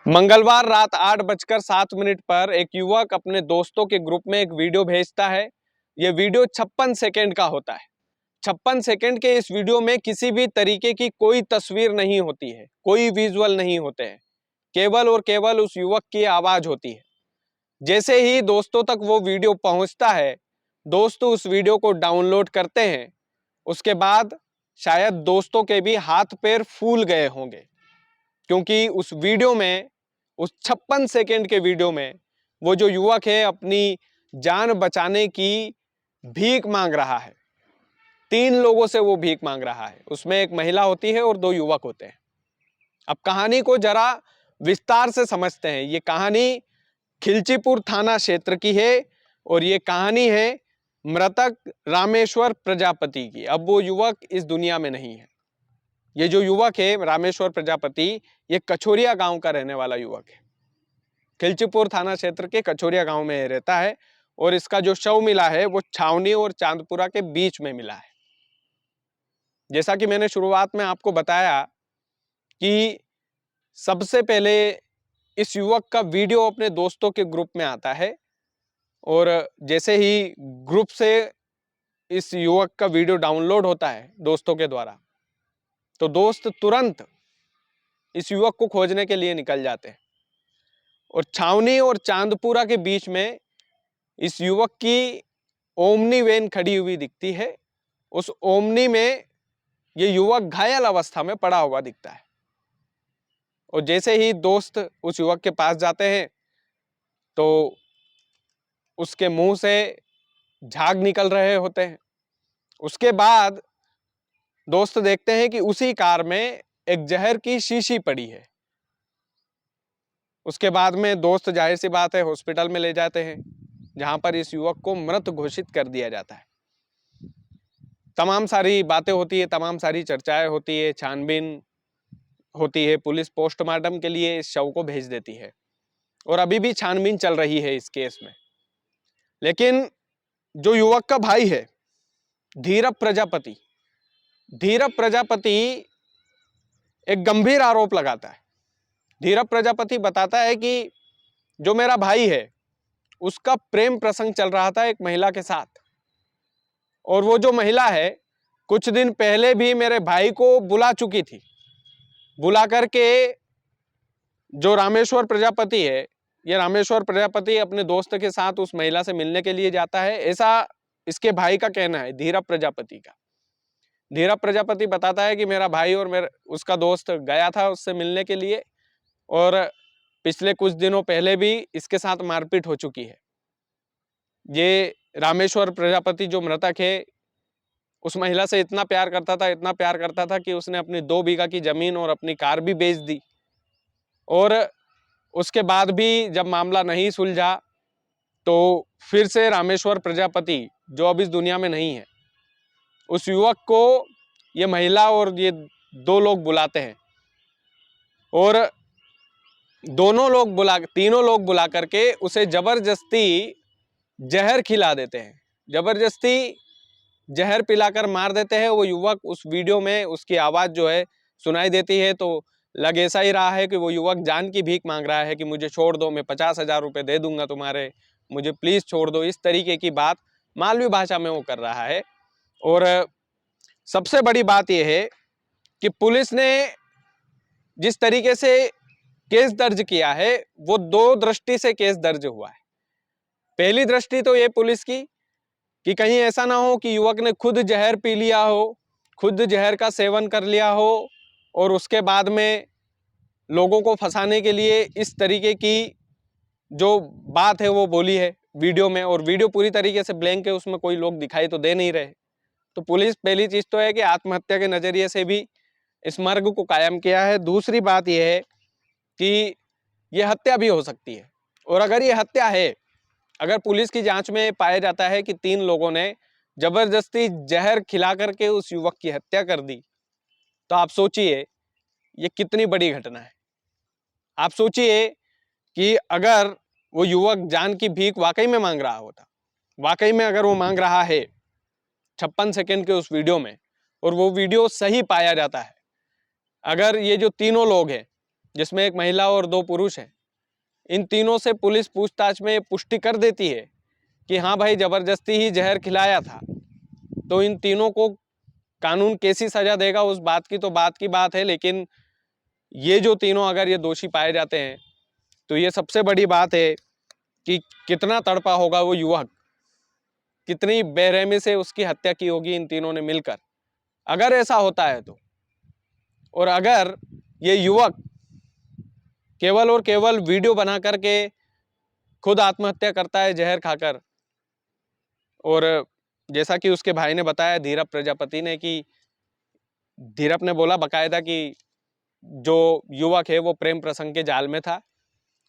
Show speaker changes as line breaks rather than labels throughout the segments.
मंगलवार रात 8:07 पर एक युवक अपने दोस्तों के ग्रुप में एक वीडियो भेजता है। यह वीडियो 56 सेकेंड का होता है। 56 सेकेंड के इस वीडियो में किसी भी तरीके की कोई तस्वीर नहीं होती है, कोई विजुअल नहीं होते हैं, केवल और केवल उस युवक की आवाज होती है। जैसे ही दोस्तों तक वो वीडियो पहुंचता है, दोस्त उस वीडियो को डाउनलोड करते हैं। उसके बाद शायद दोस्तों के भी हाथ पैर फूल गए होंगे, क्योंकि उस वीडियो में, उस 56 सेकेंड के वीडियो में वो जो युवक है अपनी जान बचाने की भीख मांग रहा है। 3 लोगों से वो भीख मांग रहा है। उसमें एक महिला होती है और 2 युवक होते हैं। अब कहानी को जरा विस्तार से समझते हैं। ये कहानी खिलचीपुर थाना क्षेत्र की है और ये कहानी है मृतक रामेश्वर प्रजापति की। अब वो युवक इस दुनिया में नहीं है। ये जो युवक है रामेश्वर प्रजापति, ये कछोरिया गांव का रहने वाला युवक है। खिलचीपुर थाना क्षेत्र के कछोरिया गांव में रहता है और इसका जो शव मिला है वो छावनी और चांदपुरा के बीच में मिला है। जैसा कि मैंने शुरुआत में आपको बताया कि सबसे पहले इस युवक का वीडियो अपने दोस्तों के ग्रुप में आता है और जैसे ही ग्रुप से इस युवक का वीडियो डाउनलोड होता है दोस्तों के द्वारा, तो दोस्त तुरंत इस युवक को खोजने के लिए निकल जाते हैं और छावनी और चांदपुरा के बीच में इस युवक की ओमनी वैन खड़ी हुई दिखती है। उस ओमनी में ये युवक घायल अवस्था में पड़ा हुआ दिखता है और जैसे ही दोस्त उस युवक के पास जाते हैं तो उसके मुंह से झाग निकल रहे होते हैं। उसके बाद दोस्त देखते हैं कि उसी कार में एक जहर की शीशी पड़ी है। उसके बाद में दोस्त जाहिर सी बात है हॉस्पिटल में ले जाते हैं, जहां पर इस युवक को मृत घोषित कर दिया जाता है। तमाम सारी बातें होती है, तमाम सारी चर्चाएं होती है, छानबीन होती है। पुलिस पोस्टमार्टम के लिए इस शव को भेज देती है और अभी भी छानबीन चल रही है इस केस में। लेकिन जो युवक का भाई है धीरज प्रजापति, धीरज प्रजापति एक गंभीर आरोप लगाता है। धीरज प्रजापति बताता है कि जो मेरा भाई है उसका प्रेम प्रसंग चल रहा था एक महिला के साथ और वो जो महिला है कुछ दिन पहले भी मेरे भाई को बुला चुकी थी। बुला करके जो रामेश्वर प्रजापति है, ये रामेश्वर प्रजापति अपने दोस्त के साथ उस महिला से मिलने के लिए जाता है, ऐसा इसके भाई का कहना है, धीरज प्रजापति का। धीरज प्रजापति बताता है कि मेरा भाई और उसका दोस्त गया था उससे मिलने के लिए और पिछले कुछ दिनों पहले भी इसके साथ मारपीट हो चुकी है। ये रामेश्वर प्रजापति जो मृतक है उस महिला से इतना प्यार करता था कि उसने अपनी 2 बीघा की जमीन और अपनी कार भी बेच दी। और उसके बाद भी जब मामला नहीं सुलझा तो फिर से रामेश्वर प्रजापति, जो अब इस दुनिया में नहीं है, उस युवक को ये महिला और ये 2 लोग बुलाते हैं और तीनों लोग बुला करके उसे जबरदस्ती जहर खिला देते हैं, जबरदस्ती जहर पिलाकर मार देते हैं। वो युवक उस वीडियो में उसकी आवाज जो है सुनाई देती है तो लग ऐसा ही रहा है कि वो युवक जान की भीख मांग रहा है कि मुझे छोड़ दो, मैं 50,000 रुपये दे दूंगा तुम्हारे, मुझे प्लीज छोड़ दो। इस तरीके की बात मालवी भाषा में वो कर रहा है। और सबसे बड़ी बात यह है कि पुलिस ने जिस तरीके से केस दर्ज किया है वो 2 दृष्टि से केस दर्ज हुआ है। पहली दृष्टि तो ये पुलिस की कि कहीं ऐसा ना हो कि युवक ने खुद जहर पी लिया हो, खुद जहर का सेवन कर लिया हो और उसके बाद में लोगों को फंसाने के लिए इस तरीके की जो बात है वो बोली है वीडियो में। और वीडियो पूरी तरीके से ब्लैंक है, उसमें कोई लोग दिखाई तो दे नहीं रहे। तो पुलिस पहली चीज तो है कि आत्महत्या के नजरिए से भी इस मार्ग को कायम किया है। दूसरी बात यह है कि यह हत्या भी हो सकती है और अगर ये हत्या है, अगर पुलिस की जांच में पाया जाता है कि 3 लोगों ने जबरदस्ती जहर खिला करके उस युवक की हत्या कर दी, तो आप सोचिए ये कितनी बड़ी घटना है। आप सोचिए कि अगर वो युवक जान की भीख वाकई में मांग रहा होता, वाकई में अगर वो मांग रहा है 56 सेकंड के उस वीडियो में और वो वीडियो सही पाया जाता है, अगर ये जो तीनों लोग हैं जिसमें एक महिला और 2 पुरुष हैं। इन तीनों से पुलिस पूछताछ में पुष्टि कर देती है कि हाँ भाई, जबरदस्ती ही जहर खिलाया था। तो इन तीनों को कानून कैसी सजा देगा उस बात की तो बात की बात है, लेकिन ये जो तीनों अगर ये दोषी पाए जाते हैं तो ये सबसे बड़ी बात है कि कितना तड़पा होगा वो युवक, कितनी बेरहमी से उसकी हत्या की होगी इन तीनों ने मिलकर, अगर ऐसा होता है तो। और अगर ये युवक केवल और केवल वीडियो बना करके खुद आत्महत्या करता है जहर खाकर, और जैसा कि उसके भाई ने बताया, धीरज प्रजापति ने, कि धीरज ने बोला बकायदा कि जो युवक है वो प्रेम प्रसंग के जाल में था,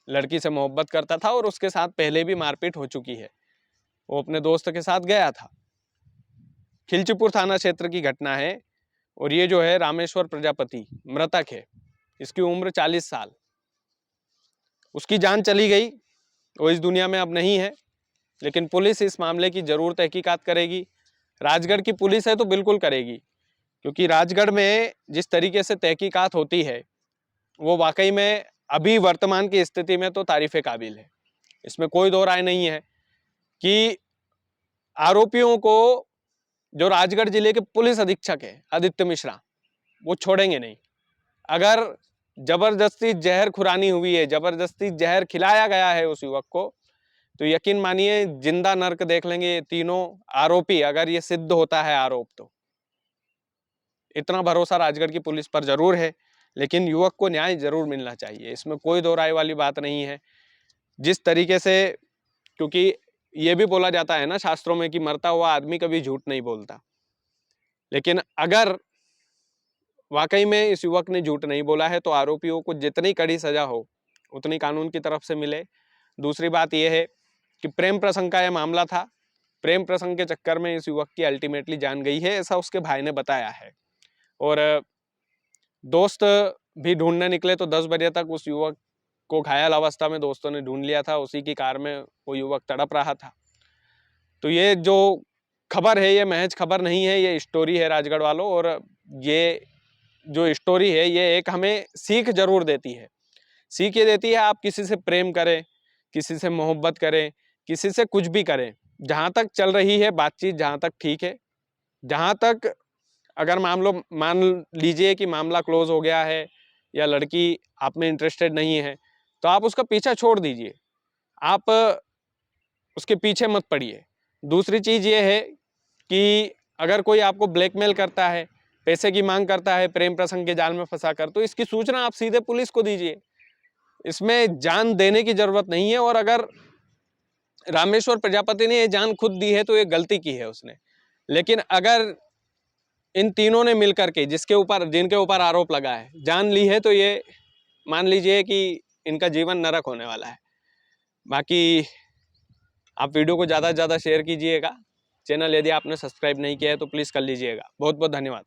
लड़की से मोहब्बत करता था और उसके साथ पहले भी मारपीट हो चुकी है। वो अपने दोस्त के साथ गया था। खिलचीपुर थाना क्षेत्र की घटना है और ये जो है रामेश्वर प्रजापति मृतक है, इसकी उम्र 40 साल। उसकी जान चली गई, वो इस दुनिया में अब नहीं है, लेकिन पुलिस इस मामले की जरूर तहकीकात करेगी। राजगढ़ की पुलिस है तो बिल्कुल करेगी, क्योंकि राजगढ़ में जिस तरीके से तहकीकात होती है वो वाकई में अभी वर्तमान की स्थिति में तो तारीफ़े काबिल है। इसमें कोई दो राय नहीं है कि आरोपियों को जो राजगढ़ जिले के पुलिस अधीक्षक है आदित्य मिश्रा, वो छोड़ेंगे नहीं। अगर जबरदस्ती जहर खुरानी हुई है, जबरदस्ती जहर खिलाया गया है उस युवक को, तो यकीन मानिए जिंदा नर्क देख लेंगे ये तीनों आरोपी, अगर ये सिद्ध होता है आरोप तो। इतना भरोसा राजगढ़ की पुलिस पर जरूर है, लेकिन युवक को न्याय जरूर मिलना चाहिए, इसमें कोई दो राय वाली बात नहीं है। जिस तरीके से, क्योंकि ये भी बोला जाता है ना शास्त्रों में कि मरता हुआ आदमी कभी झूठ नहीं बोलता, लेकिन अगर वाकई में इस युवक ने झूठ नहीं बोला है तो आरोपियों को जितनी कड़ी सजा हो उतनी कानून की तरफ से मिले। दूसरी बात यह है कि प्रेम प्रसंग का यह मामला था, प्रेम प्रसंग के चक्कर में इस युवक की अल्टीमेटली जान गई है, ऐसा उसके भाई ने बताया है। और दोस्त भी ढूंढने निकले तो 10 बजे तक उस युवक को घायल अवस्था में दोस्तों ने ढूंढ लिया था, उसी की कार में वो युवक तड़प रहा था। तो ये जो खबर है ये महज खबर नहीं है, ये स्टोरी है राजगढ़ वालों, और ये जो स्टोरी है ये एक हमें सीख जरूर देती है। सीख ये देती है आप किसी से प्रेम करें, किसी से मोहब्बत करें, किसी से कुछ भी करें, जहाँ तक चल रही है बातचीत, जहाँ तक ठीक है, जहाँ तक अगर मान लीजिए कि मामला क्लोज हो गया है या लड़की आप में इंटरेस्टेड नहीं है, तो आप उसका पीछा छोड़ दीजिए, आप उसके पीछे मत पड़िए। दूसरी चीज़ ये है कि अगर कोई आपको ब्लैकमेल करता है, पैसे की मांग करता है प्रेम प्रसंग के जाल में फंसाकर, तो इसकी सूचना आप सीधे पुलिस को दीजिए, इसमें जान देने की जरूरत नहीं है। और अगर रामेश्वर प्रजापति ने ये जान खुद दी है तो ये गलती की है उसने, लेकिन अगर इन तीनों ने मिलकर के जिनके ऊपर आरोप लगा है जान ली है, तो ये मान लीजिए कि इनका जीवन नरक होने वाला है। बाकी आप वीडियो को ज़्यादा से ज़्यादा शेयर कीजिएगा, चैनल यदि आपने सब्सक्राइब नहीं किया है तो प्लीज़ कर लीजिएगा। बहुत बहुत धन्यवाद।